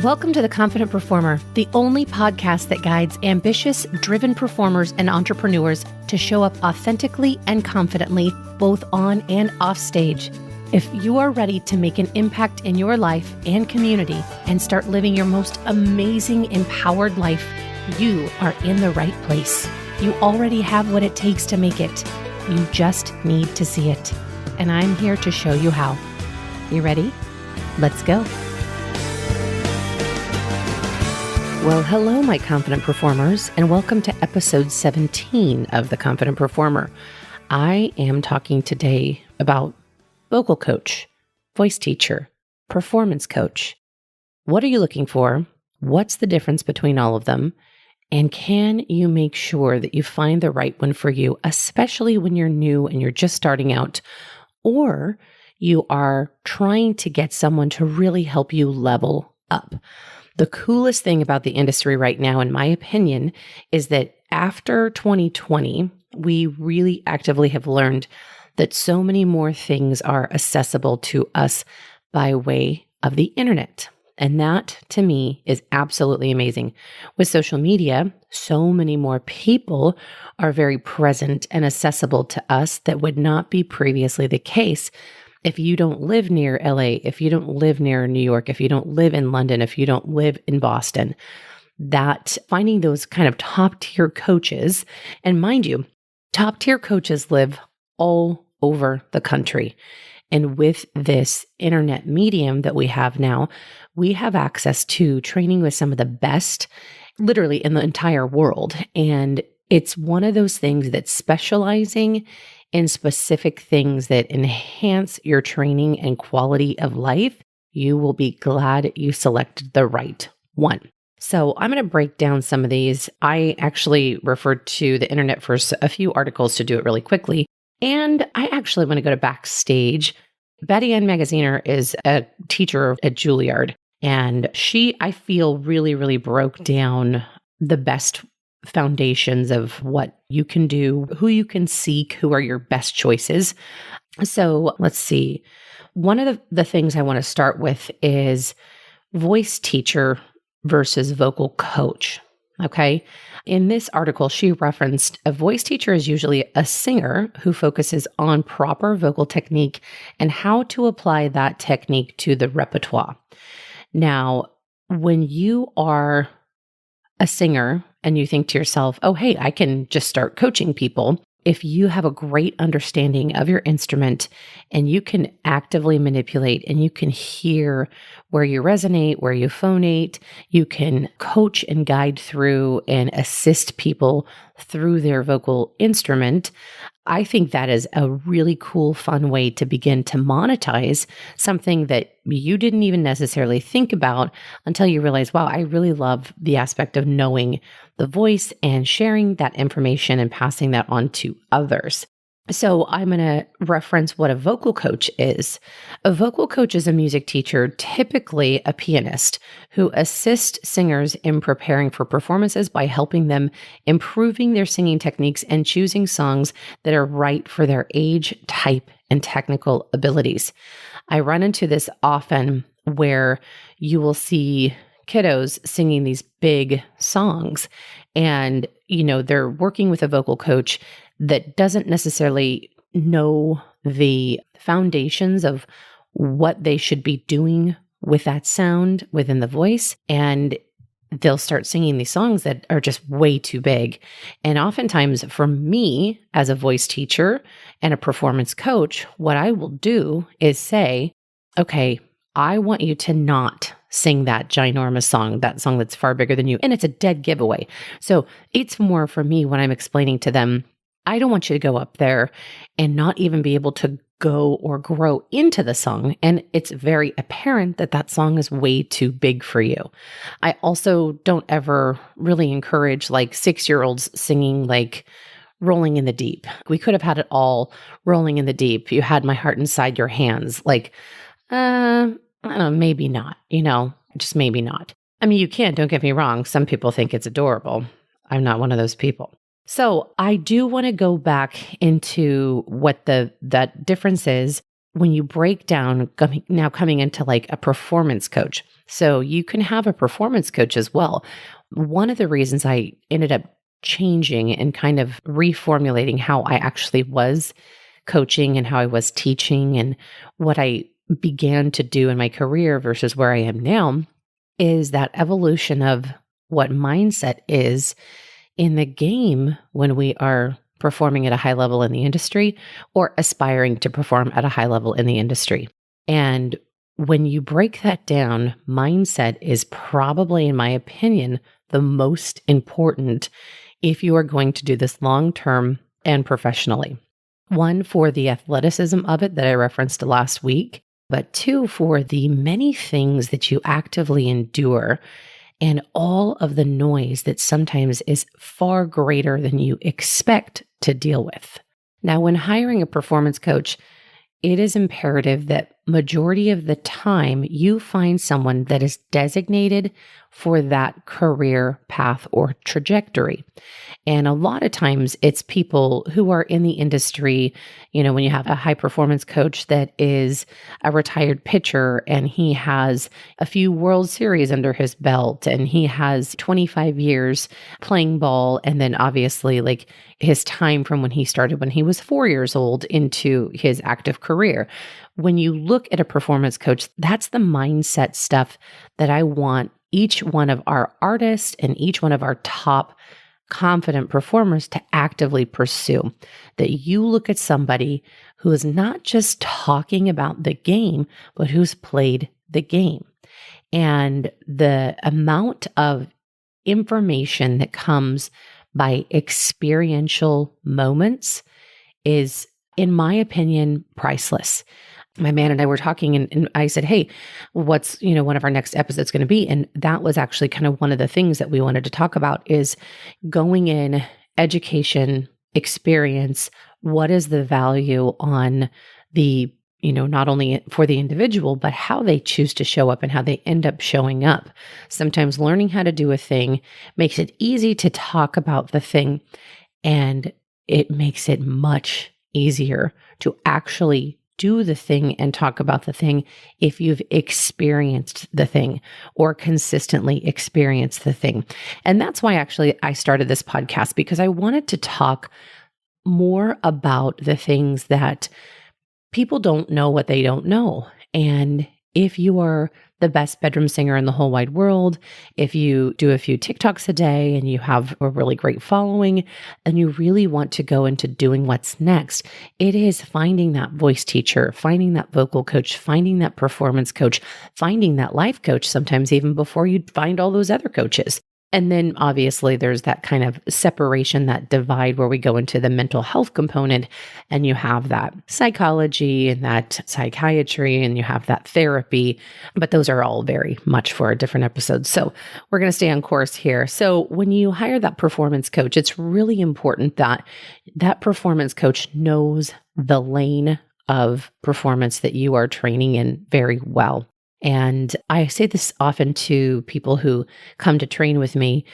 Welcome to The Confident Performer, the only podcast that guides ambitious, driven performers and entrepreneurs to show up authentically and confidently, both on and off stage. If you are ready to make an impact in your life and community and start living your most amazing, empowered life, you are in the right place. You already have what it takes to make it. You just need to see it. And I'm here to show you how. You ready? Let's go. Well, hello, my confident performers, and welcome to episode 17 of The Confident Performer. I am talking today about vocal coach, voice teacher, performance coach. What are you looking for? What's the difference between all of them? And can you make sure that you find the right one for you, especially when you're new and you're just starting out, or you are trying to get someone to really help you level up? The coolest thing about the industry right now, in my opinion, is that after 2020, we really actively have learned that so many more things are accessible to us by way of the internet. And that, to me, is absolutely amazing. With social media, so many more people are very present and accessible to us that would not be previously the case. If you don't live near LA, if you don't live near New York, if you don't live in London, if you don't live in Boston, that finding those kind of top tier coaches, and mind you, top tier coaches live all over the country. And with this internet medium that we have now, we have access to training with some of the best, literally in the entire world. And it's one of those things that specializing in specific things that enhance your training and quality of life, you will be glad you selected the right one. So I'm going to break down some of these. I actually referred to the internet for a few articles to do it really quickly. And I actually want to go to Backstage. Betty Ann Magaziner is a teacher at Juilliard, and she, I feel, really broke down the best foundations of what you can do, who you can seek, who are your best choices. So let's see. One of the things I want to start with is voice teacher versus vocal coach. Okay. In this article, she referenced a voice teacher is usually a singer who focuses on proper vocal technique and how to apply that technique to the repertoire. Now, when you are a singer and you think to yourself, oh, hey, I can just start coaching people. If you have a great understanding of your instrument and you can actively manipulate and you can hear where you resonate, where you phonate, you can coach and guide through and assist people through their vocal instrument, I think that is a really cool, fun way to begin to monetize something that you didn't even necessarily think about until you realize, wow, I really love the aspect of knowing the voice and sharing that information and passing that on to others. So I'm going to reference what a vocal coach is. A vocal coach is a music teacher, typically a pianist, who assists singers in preparing for performances by helping them improving their singing techniques and choosing songs that are right for their age, type, and technical abilities. I run into this often where you will see kiddos singing these big songs and, they're working with a vocal coach that doesn't necessarily know the foundations of what they should be doing with that sound within the voice. And they'll start singing these songs that are just way too big. And oftentimes for me as a voice teacher and a performance coach, what I will do is say, okay, I want you to not sing that ginormous song, that song that's far bigger than you. And it's a dead giveaway. So it's more for me when I'm explaining to them, I don't want you to go up there and not even be able to go or grow into the song. And it's very apparent that that song is way too big for you. I also don't ever really encourage like 6-year-olds singing like Rolling in the Deep. We could have had it all rolling in the deep. You had my heart inside your hands. Like, I don't know, maybe not, just maybe not. I mean, you can, don't get me wrong. Some people think it's adorable. I'm not one of those people. So I do want to go back into what that difference is when you break down coming into like a performance coach, so you can have a performance coach as well. One of the reasons I ended up changing and kind of reformulating how I actually was coaching and how I was teaching and what I began to do in my career versus where I am now is that evolution of what mindset is in the game when we are performing at a high level in the industry or aspiring to perform at a high level in the industry. And when you break that down, mindset is probably, in my opinion, the most important if you are going to do this long-term and professionally. One, for the athleticism of it that I referenced last week, but two, for the many things that you actively endure and all of the noise that sometimes is far greater than you expect to deal with. Now, when hiring a performance coach, it is imperative that majority of the time you find someone that is designated for that career path or trajectory. And a lot of times it's people who are in the industry. When you have a high performance coach that is a retired pitcher and he has a few World Series under his belt and he has 25 years playing ball. And then obviously like his time from when he started when he was 4 years old into his active career. When you look at a performance coach, that's the mindset stuff that I want each one of our artists and each one of our top confident performers to actively pursue. That you look at somebody who is not just talking about the game, but who's played the game. And the amount of information that comes by experiential moments is, in my opinion, priceless. My man and I were talking and I said, hey, what's, one of our next episodes going to be? And that was actually kind of one of the things that we wanted to talk about is going in education, experience. What is the value on the, not only for the individual, but how they choose to show up and how they end up showing up. Sometimes learning how to do a thing makes it easy to talk about the thing, and it makes it much easier to actually do the thing and talk about the thing if you've experienced the thing or consistently experienced the thing. And that's why actually I started this podcast, because I wanted to talk more about the things that people don't know what they don't know. And if you are the best bedroom singer in the whole wide world, if you do a few TikToks a day and you have a really great following and you really want to go into doing what's next, it is finding that voice teacher, finding that vocal coach, finding that performance coach, finding that life coach, sometimes even before you find all those other coaches. And then obviously there's that kind of separation, that divide where we go into the mental health component and you have that psychology and that psychiatry and you have that therapy, but those are all very much for a different episode. So we're going to stay on course here. So when you hire that performance coach, it's really important that that performance coach knows the lane of performance that you are training in very well. And I say this often to people who come to train with me.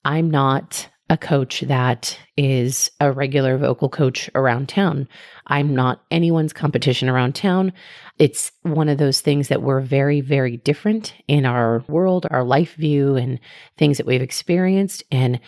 I'm not a coach that is a regular vocal coach around town. I'm not anyone's competition around town. It's one of those things that we're very, very different in our world, our life view, and things that we've experienced. And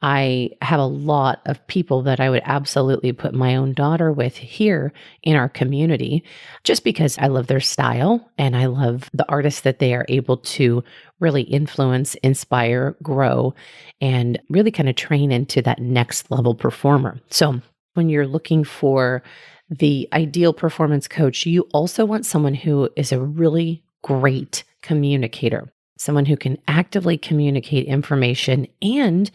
I have a lot of people that I would absolutely put my own daughter with here in our community, just because I love their style and I love the artists that they are able to really influence, inspire, grow, and really kind of train into that next level performer. So when you're looking for the ideal performance coach, you also want someone who is a really great communicator, someone who can actively communicate information. And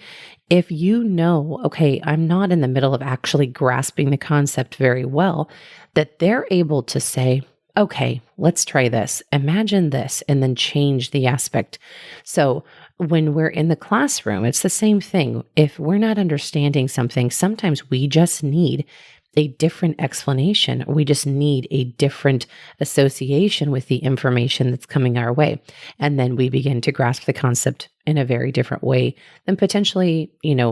if you know, okay, I'm not in the middle of actually grasping the concept very well, that they're able to say, okay, let's try this, imagine this, and then change the aspect. So when we're in the classroom, it's the same thing. If we're not understanding something, sometimes we just need a different explanation. We just need a different association with the information that's coming our way. And then we begin to grasp the concept in a very different way than potentially,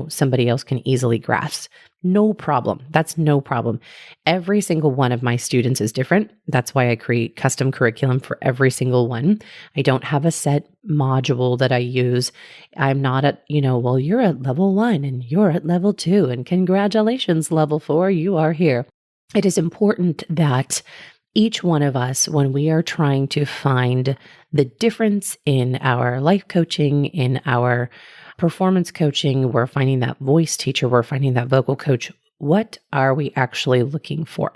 somebody else can easily grasp. No problem. That's no problem. Every single one of my students is different. That's why I create custom curriculum for every single one. I don't have a set module that I use. I'm not at, well, you're at level 1 and you're at level 2 and congratulations, level 4, you are here. It is important that each one of us, when we are trying to find the difference in our life coaching, in our performance coaching, we're finding that voice teacher, we're finding that vocal coach, what are we actually looking for?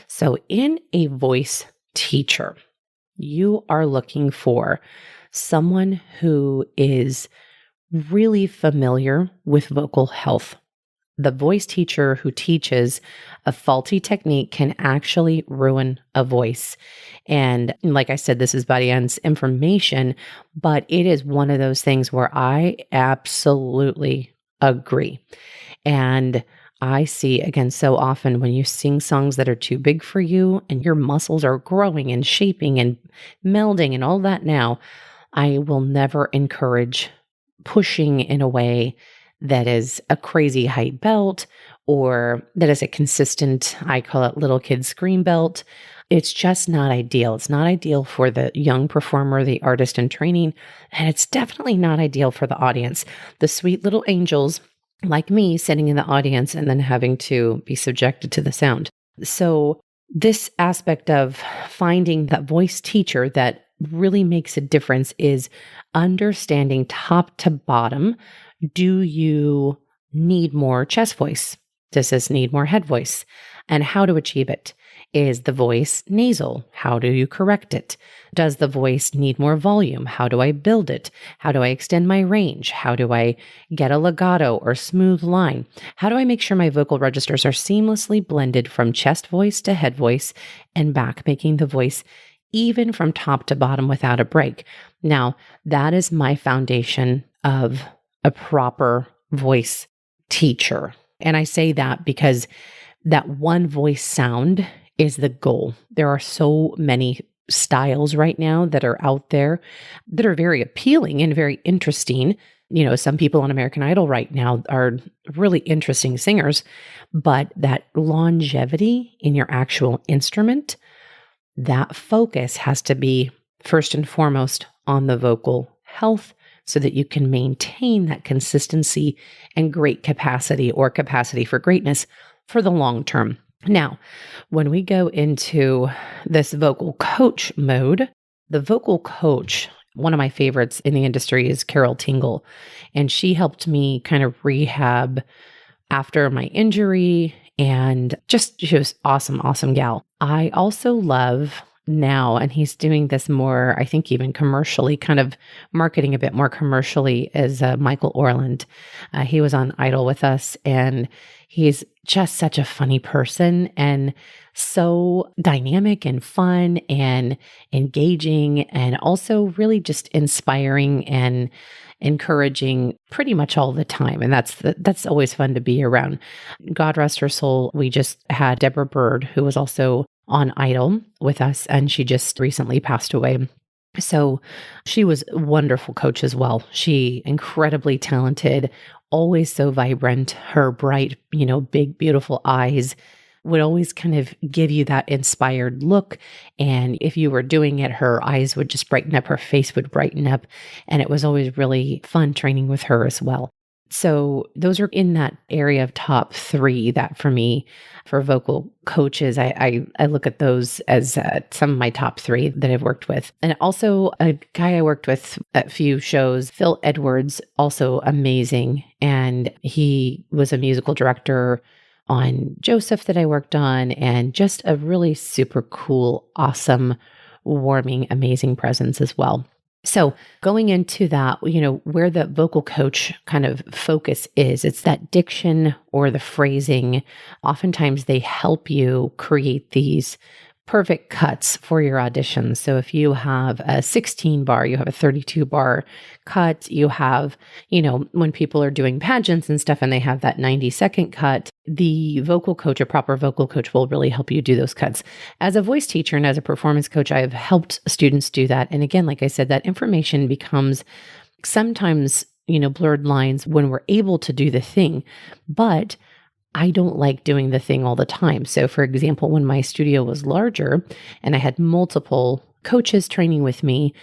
So in a voice teacher, you are looking for someone who is really familiar with vocal health. The voice teacher who teaches a faulty technique can actually ruin a voice. And like I said, this is Badian's information, but it is one of those things where I absolutely agree. And I see, again, so often when you sing songs that are too big for you and your muscles are growing and shaping and melding and all that now, I will never encourage pushing in a way that is a crazy height belt or that is a consistent, I call it little kid scream belt. It's just not ideal. It's not ideal for the young performer, the artist in training, and it's definitely not ideal for the audience. The sweet little angels like me sitting in the audience and then having to be subjected to the sound. So this aspect of finding that voice teacher that really makes a difference is understanding top to bottom. Do you need more chest voice? Does this need more head voice? And how to achieve it? Is the voice nasal? How do you correct it? Does the voice need more volume? How do I build it? How do I extend my range? How do I get a legato or smooth line? How do I make sure my vocal registers are seamlessly blended from chest voice to head voice and back, making the voice even from top to bottom without a break? Now, that is my foundation of a proper voice teacher. And I say that because that one voice sound is the goal. There are so many styles right now that are out there that are very appealing and very interesting. Some people on American Idol right now are really interesting singers, but that longevity in your actual instrument, that focus has to be first and foremost on the vocal health, so that you can maintain that consistency and great capacity or capacity for greatness for the long term. Now, when we go into this vocal coach mode, the vocal coach, one of my favorites in the industry is Carol Tingle, and she helped me kind of rehab after my injury, and she was awesome gal. I also love now, and he's doing this more, I think even commercially, kind of marketing a bit more commercially, as Michael Orland. He was on Idol with us, and he's just such a funny person and so dynamic and fun and engaging and also really just inspiring and encouraging pretty much all the time. And that's always fun to be around. God rest her soul. We just had Deborah Bird, who was also on Idol with us, and she just recently passed away. So she was a wonderful coach as well. She incredibly talented, always so vibrant. Her bright, big, beautiful eyes would always kind of give you that inspired look. And if you were doing it, her eyes would just brighten up, her face would brighten up. And it was always really fun training with her as well. So those are in that area of top 3 that for me, for vocal coaches, I look at those as some of my top 3 that I've worked with. And also a guy I worked with at a few shows, Phil Edwards, also amazing. And he was a musical director on Joseph that I worked on, and just a really super cool, awesome, warming, amazing presence as well. So going into that, where the vocal coach kind of focus is, it's that diction or the phrasing. Oftentimes they help you create these perfect cuts for your auditions. So if you have a 16 bar, you have a 32 bar cut, you have, when people are doing pageants and stuff and they have that 90-second cut, the vocal coach, a proper vocal coach, will really help you do those cuts. As a voice teacher and as a performance coach, I have helped students do that. And again, like I said, that information becomes sometimes, blurred lines when we're able to do the thing, but I don't like doing the thing all the time. So, for example, when my studio was larger and I had multiple coaches training with me,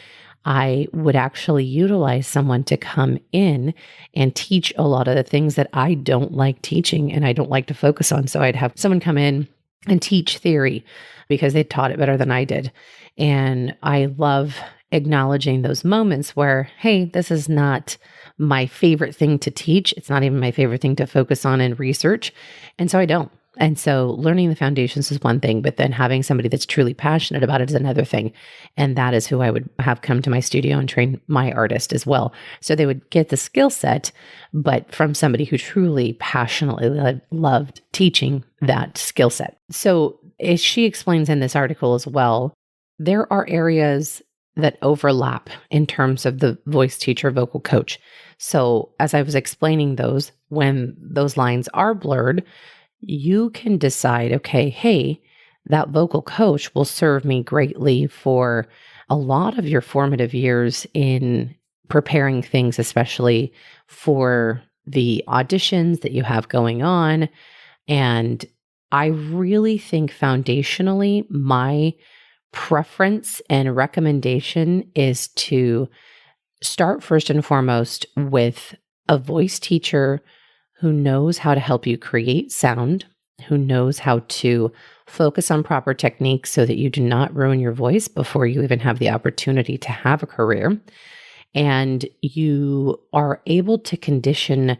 I would actually utilize someone to come in and teach a lot of the things that I don't like teaching and I don't like to focus on. So I'd have someone come in and teach theory because they taught it better than I did. And I love acknowledging those moments where, hey, this is not my favorite thing to teach. It's not even my favorite thing to focus on and research. And so I don't. And so learning the foundations is one thing, but then having somebody that's truly passionate about it is another thing. And that is who I would have come to my studio and train my artist as well. So they would get the skill set, but from somebody who truly passionately loved teaching that skill set. So as she explains in this article as well, there are areas that overlap in terms of the voice teacher, vocal coach. So as I was explaining those, when those lines are blurred, you can decide, okay, hey, that vocal coach will serve me greatly for a lot of your formative years in preparing things, especially for the auditions that you have going on. And I really think foundationally, my preference and recommendation is to start first and foremost with a voice teacher who knows how to help you create sound, who knows how to focus on proper techniques so that you do not ruin your voice before you even have the opportunity to have a career. And you are able to condition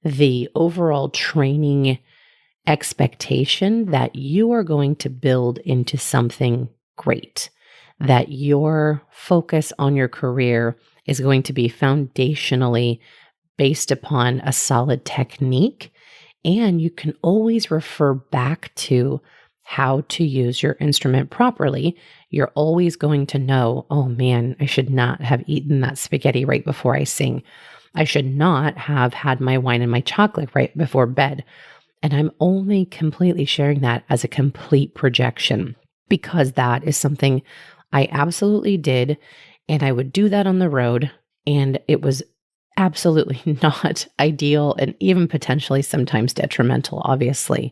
the overall training expectation that you are going to build into something great, that your focus on your career is going to be foundationally based upon a solid technique, and you can always refer back to how to use your instrument properly. You're always going to know, oh man, I should not have eaten that spaghetti right before I sing. I should not have had my wine and my chocolate right before bed. And I'm only completely sharing that as a complete projection because that is something I absolutely did. And I would do that on the road, and it was absolutely not ideal and even potentially sometimes detrimental, obviously.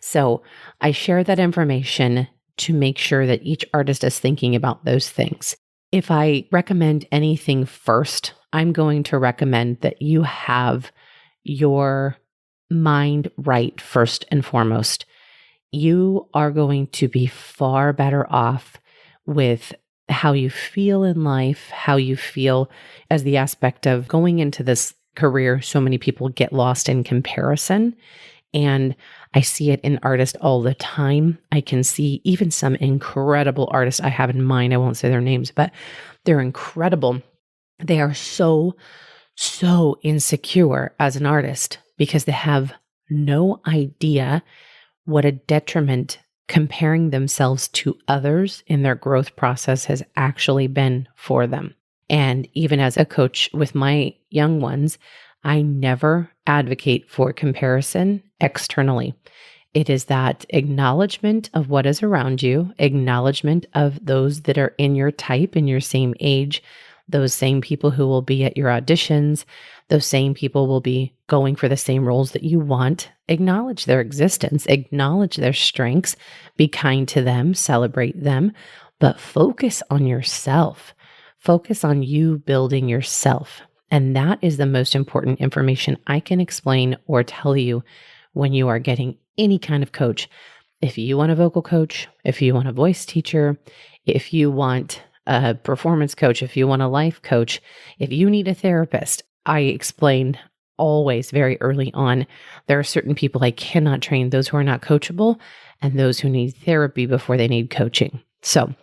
So I share that information to make sure that each artist is thinking about those things. If I recommend anything first, I'm going to recommend that you have your mind right first and foremost. You are going to be far better off with how you feel in life, how you feel as the aspect of going into this career. So many people get lost in comparison. And I see it in artists all the time. I can see even some incredible artists I have in mind. I won't say their names, but they're incredible. They are so insecure as an artist because they have no idea what a detriment comparing themselves to others in their growth process has actually been for them. And even as a coach with my young ones, I never advocate for comparison externally. It is that acknowledgement of what is around you, acknowledgement of those that are in your type, in your same age, those same people who will be at your auditions, those same people will be going for the same roles that you want. Acknowledge their existence, acknowledge their strengths, be kind to them, celebrate them, but focus on yourself. Focus on you building yourself. And that is the most important information I can explain or tell you when you are getting any kind of coach. If you want a vocal coach, if you want a voice teacher, if you want a performance coach, if you want a life coach, if you need a therapist, I explain always very early on, there are certain people I cannot train, those who are not coachable and those who need therapy before they need coaching. So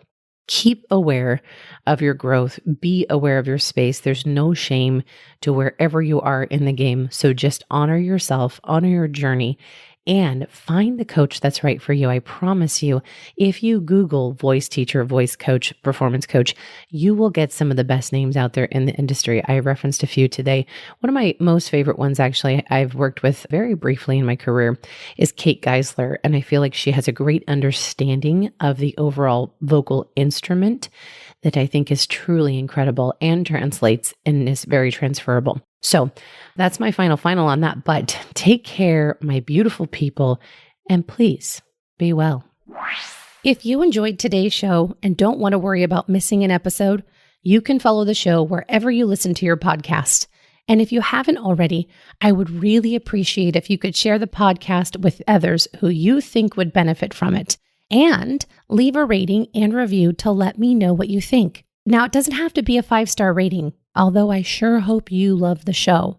keep aware of your growth. Be aware of your space. There's no shame to wherever you are in the game. So just honor yourself, honor your journey, and find the coach that's right for you. I promise you, if you Google voice teacher, voice coach, performance coach, you will get some of the best names out there in the industry. I referenced a few today. One of my most favorite ones, actually, I've worked with very briefly in my career is Kate Geisler. And I feel like she has a great understanding of the overall vocal instrument that I think is truly incredible and translates and is very transferable. So that's my final on that. But take care, my beautiful people, and please be well. If you enjoyed today's show and don't want to worry about missing an episode, you can follow the show wherever you listen to your podcast. And if you haven't already, I would really appreciate if you could share the podcast with others who you think would benefit from it. And leave a rating and review to let me know what you think. Now, it doesn't have to be a 5-star rating, although I sure hope you love the show.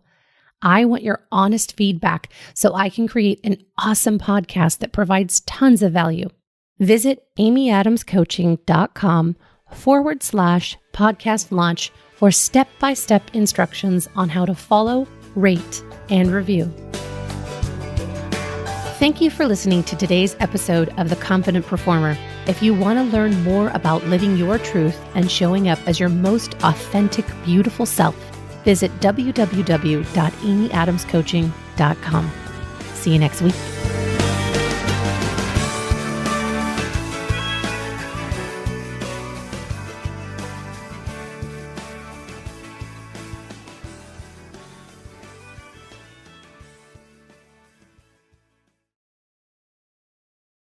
I want your honest feedback so I can create an awesome podcast that provides tons of value. Visit amyadamscoaching.com/podcast launch for step-by-step instructions on how to follow, rate, and review. Thank you for listening to today's episode of The Confident Performer. If you want to learn more about living your truth and showing up as your most authentic, beautiful self, visit www.amyadamscoaching.com. See you next week.